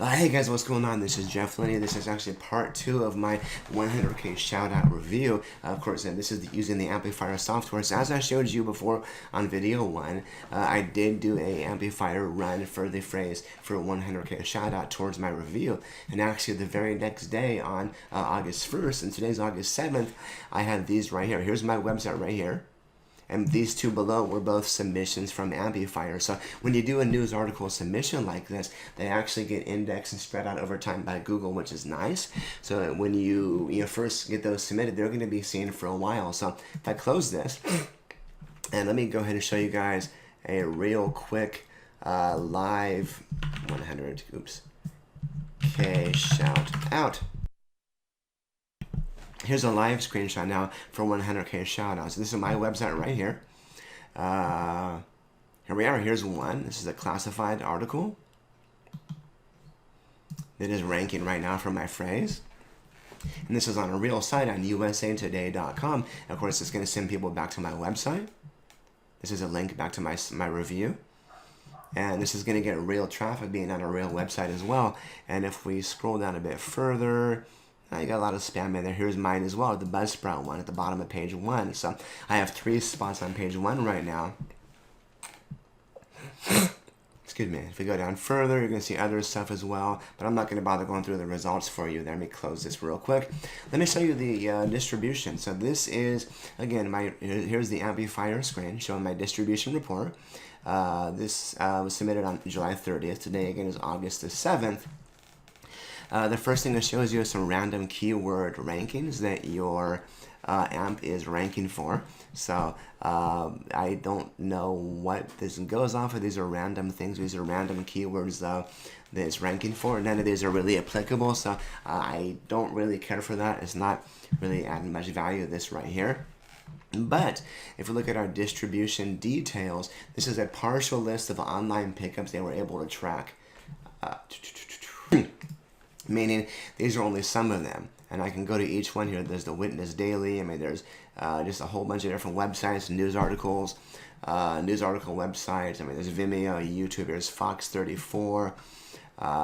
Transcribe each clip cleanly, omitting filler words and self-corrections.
Hey guys, what's going on? This is Jeff Lenney. This is actually part 2 of my 100K shoutout review. Of course, this is using the Ampifire software. So as I showed you before on video 1, I did do a Ampifire run for the phrase for 100K shoutout towards my review. And actually the very next day on August 1st, and today's August 7th, I had these right here. Here's my website right here. And these two below were both submissions from Ampifire. So when you do a news article submission like this, they actually get indexed and spread out over time by Google, which is nice. So when you first get those submitted, they're going to be seen for a while. So if I close this, and let me go ahead and show you guys a real quick live 100K shout out. Here's a live screenshot now for 100K shoutouts. This is my website right here. Here we are. Here's one. This is a classified article that is ranking right now for my phrase. And this is on a real site on usatoday.com. Of course, it's going to send people back to my website. This is a link back to my review. And this is going to get real traffic being on a real website as well. And if we scroll down a bit further, you got a lot of spam in there. Here's mine as well, the Buzzsprout one at the bottom of page 1. So I have 3 spots on page 1 right now. Excuse me. If we go down further, you're going to see other stuff as well. But I'm not going to bother going through the results for you. Let me close this real quick. Let me show you the distribution. So this is, again, here's the Ampifire screen showing my distribution report. This was submitted on July 30th. Today, again, is August the 7th. The first thing it shows you is some random keyword rankings that your AMP is ranking for. So I don't know what this goes off of. These are random things. These are random keywords that it's ranking for. None of these are really applicable, so I don't really care for that. It's not really adding much value to this right here. But if we look at our distribution details, this is a partial list of online pickups they were able to track. Meaning these are only some of them, and I can go to each one here. There's the Witness Daily. I mean, there's just a whole bunch of different websites, news article websites. I mean, there's Vimeo, YouTube. There's Fox 34.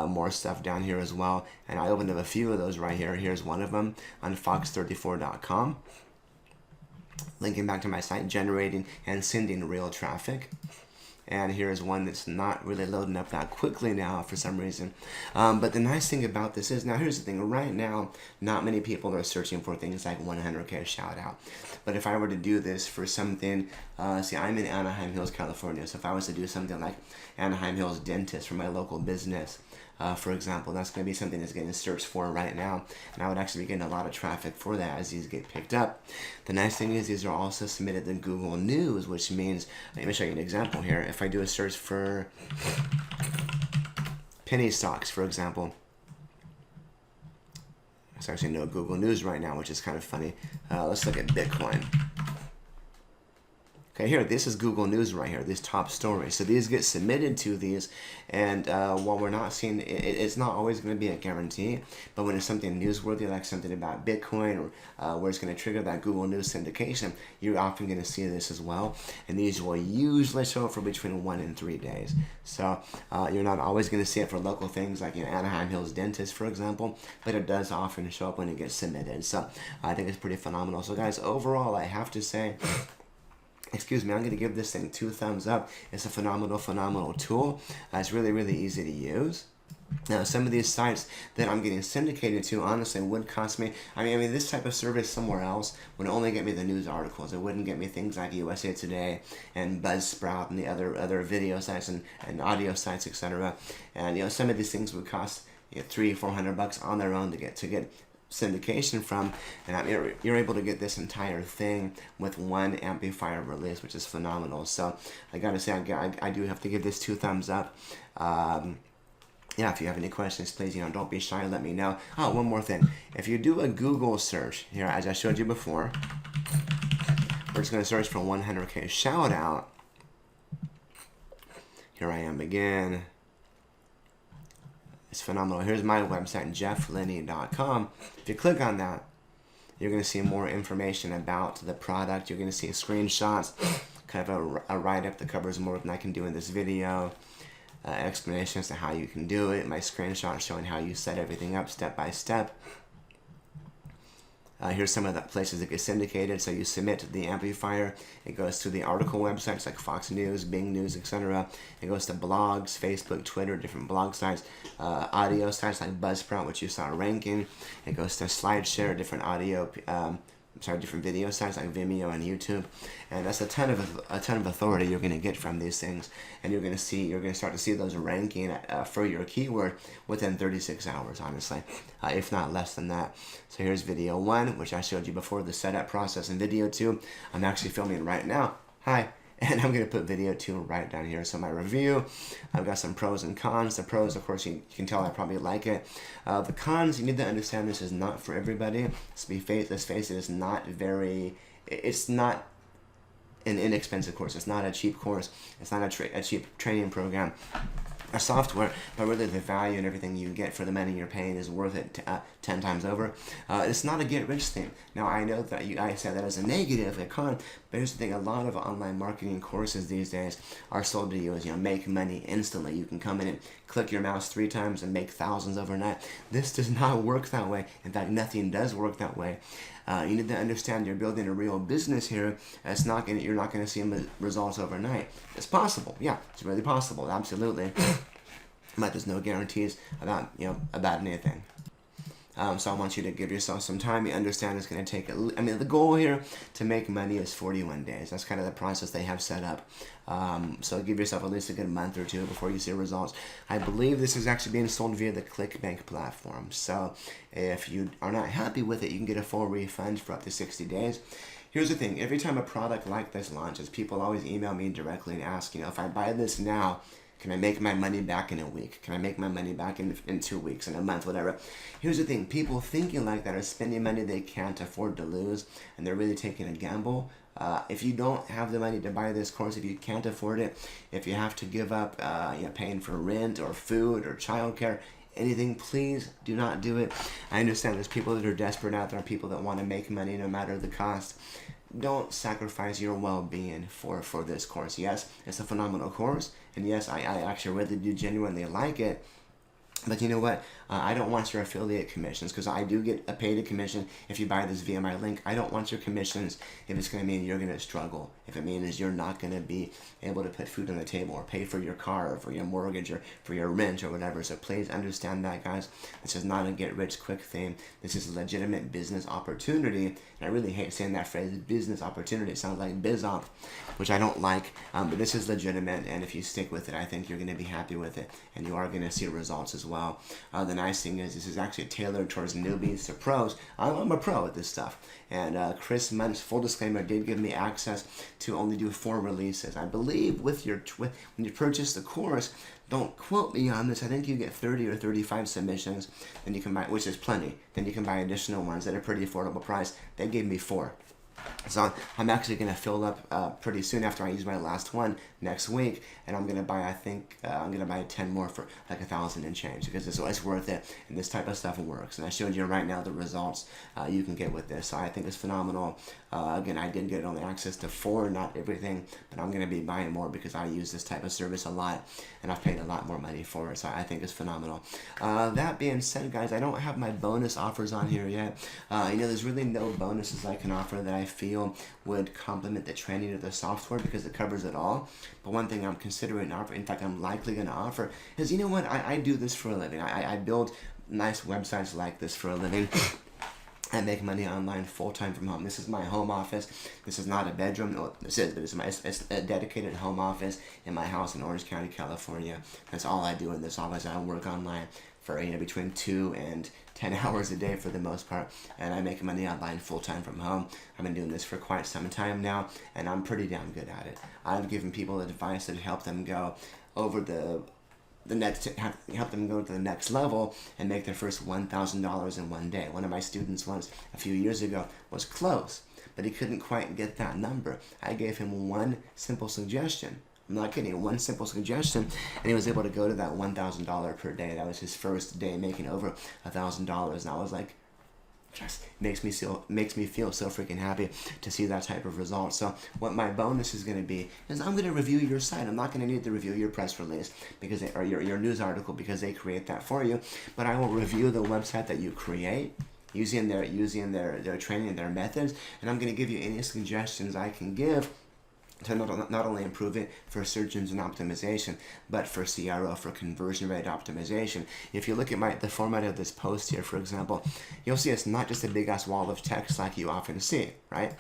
More stuff down here as well. And I opened up a few of those right here. Here's one of them on fox34.com. Linking back to my site, generating and sending real traffic. And here's one that's not really loading up that quickly now for some reason. But the nice thing about this is, now here's the thing, right now, not many people are searching for things like 100K shout out. But if I were to do this for something, see, I'm in Anaheim Hills, California. So if I was to do something like Anaheim Hills Dentist for my local business, for example, that's going to be something that's getting searched for right now. And I would actually be getting a lot of traffic for that as these get picked up. The nice thing is these are also submitted to Google News, which means, let me show you an example here. If I do a search for penny stocks, for example, there's actually no Google News right now, which is kind of funny. Let's look at Bitcoin. Okay, here, this is Google News right here, these top stories. So these get submitted to these, and while we're not seeing, it's not always going to be a guarantee, but when it's something newsworthy, like something about Bitcoin, or where it's going to trigger that Google News syndication, you're often going to see this as well. And these will usually show up for between 1 and 3 days. So you're not always going to see it for local things like Anaheim Hills Dentist, for example, but it does often show up when it gets submitted. So I think it's pretty phenomenal. So guys, overall, I have to say, excuse me, I'm going to give this thing 2 thumbs up. It's a phenomenal tool. It's really, really easy to use. Now, some of these sites that I'm getting syndicated to, honestly, would cost me, I mean, this type of service somewhere else would only get me the news articles. It wouldn't get me things like USA Today and Buzzsprout and the other video sites and audio sites, etc. And, some of these things would cost $300-400 on their own to get syndication from, and you're able to get this entire thing with one Ampifire release, which is phenomenal. So I gotta say, I do have to give this 2 thumbs up. Yeah, if you have any questions, please, don't be shy, let me know. Oh, one more thing. If you do a Google search here, as I showed you before, we're just gonna search for 100K shout out. Here I am again. It's phenomenal. Here's my website, jefflenney.com. If you click on that, you're going to see more information about the product. You're going to see screenshots, kind of a write-up that covers more than I can do in this video. explanation as to how you can do it, my screenshot showing how you set everything up step by step. Here's some of the places that get syndicated. So you submit to the Ampifire. It goes to the article websites like Fox News, Bing News, etc. It goes to blogs, Facebook, Twitter, different blog sites, audio sites like Buzzsprout, which you saw ranking. It goes to SlideShare, different audio, different video sites like Vimeo and YouTube, and that's a ton of authority you're going to get from these things, and you're going to start to see those ranking for your keyword within 36 hours, honestly, if not less than that. So here's video 1, which I showed you before, the setup process, and video 2, I'm actually filming right now. Hi. And I'm going to put video 2 right down here. So my review, I've got some pros and cons. The pros, of course, you can tell I probably like it. The cons, you need to understand this is not for everybody. Let's face it, it's not an inexpensive course. It's not a cheap course. It's not a cheap training program or software, but really the value and everything you get for the money you're paying is worth it 10 times over. It's not a get-rich thing. Now, I know that I said that as a negative, a con, but here's the thing, a lot of online marketing courses these days are sold to you as, make money instantly. You can come in and click your mouse 3 times and make thousands overnight. This does not work that way. In fact, nothing does work that way. You need to understand you're building a real business here. You're not going to see results overnight. It's possible. Yeah, it's really possible. Absolutely. But there's no guarantees about anything. So I want you to give yourself some time. You understand it's going to take, the goal here to make money is 41 days. That's kind of the process they have set up. So give yourself at least a good month or 2 before you see results. I believe this is actually being sold via the ClickBank platform. So if you are not happy with it, you can get a full refund for up to 60 days. Here's the thing. Every time a product like this launches, people always email me directly and ask, if I buy this now, can I make my money back in a week? Can I make my money back in 2 weeks, in a month, whatever? Here's the thing. People thinking like that are spending money they can't afford to lose, and they're really taking a gamble. If you don't have the money to buy this course, if you can't afford it, if you have to give up paying for rent or food or childcare, anything, please do not do it. I understand there's people that are desperate out there, people that want to make money no matter the cost. Don't sacrifice your well-being for this course. Yes, it's a phenomenal course, and yes, I actually really do genuinely like it. But you know what? I don't want your affiliate commissions, because I do get a paid commission if you buy this via my link. I don't want your commissions if it's going to mean you're going to struggle. If it means you're not going to be able to put food on the table or pay for your car or for your mortgage or for your rent or whatever. So please understand that, guys. This is not a get-rich-quick thing. This is a legitimate business opportunity. And I really hate saying that phrase, business opportunity. It sounds like biz op, which I don't like. But this is legitimate, and if you stick with it, I think you're going to be happy with it, and you are going to see results as well. The nice thing is this is actually tailored towards newbies to pros. I'm a pro at this stuff, and Chris Muntz, full disclaimer, did give me access to only do 4 releases. I believe when you purchase the course, don't quote me on this, I think you get 30 or 35 submissions, then you can buy, which is plenty. Then you can buy additional ones at a pretty affordable price. They gave me 4. So I'm actually going to fill up pretty soon after I use my last one next week, and I'm going to buy, I'm going to buy 10 more for like $1,000 and change, because it's worth it, and this type of stuff works. And I showed you right now the results you can get with this, so I think it's phenomenal. Again, I did get only access to 4, not everything, but I'm going to be buying more because I use this type of service a lot, and I've paid a lot more money for it, so I think it's phenomenal. That being said, guys, I don't have my bonus offers on here yet. There's really no bonuses I can offer that I feel would complement the training of the software, because it covers it all. But one thing I'm considering offering, in fact, I'm likely going to offer, is, you know what, I do this for a living. I build nice websites like this for a living. I make money online full-time from home. This is my home office. This is not a bedroom. No, this is, but it's a dedicated home office in my house in Orange County, California. That's all I do in this office. I work online for between 2 and 10 hours a day for the most part, and I make money online full-time from home. I've been doing this for quite some time now, and I'm pretty damn good at it. I've given people advice that help them go over help them go to the next level and make their first $1,000 in one day. One of my students once, a few years ago, was close, but he couldn't quite get that number. I gave him one simple suggestion. I'm not kidding, one simple suggestion, and he was able to go to that $1,000 per day. That was his first day making over $1,000, and I was like, just makes me feel so freaking happy to see that type of result. So what my bonus is going to be is I'm going to review your site. I'm not going to need to review your press release or your news article, because they create that for you, but I will review the website that you create using their training and their methods, and I'm going to give you any suggestions I can give to not only improve it for search engine optimization, but for CRO, for conversion rate optimization. If you look at the format of this post here, for example, you'll see it's not just a big ass wall of text like you often see, right?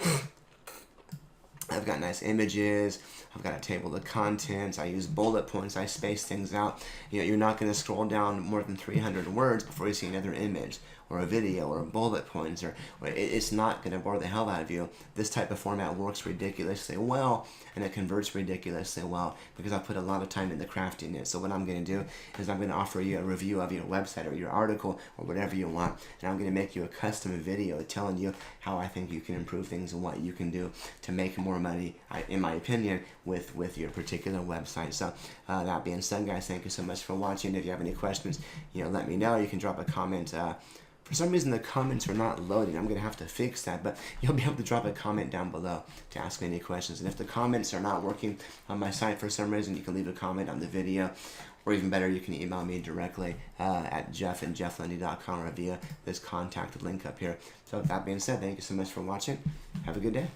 I've got nice images, I've got a table of contents, I use bullet points, I space things out. You're not going to scroll down more than 300 words before you see another image or a video or bullet points, or it's not going to bore the hell out of you. This type of format works ridiculously well, and it converts ridiculously well because I put a lot of time into crafting it. So what I'm going to do is I'm going to offer you a review of your website or your article or whatever you want, and I'm going to make you a custom video telling you how I think you can improve things and what you can do to make more money, in my opinion, with your particular website. So that being said, guys, thank you so much for watching. If you have any questions, let me know. You can drop a comment. For some reason, the comments are not loading. I'm going to have to fix that, but you'll be able to drop a comment down below to ask me any questions. And if the comments are not working on my site for some reason, you can leave a comment on the video, or even better, you can email me directly at jeff@jefflenney.com or via this contact link up here. So with that being said, thank you so much for watching. Have a good day.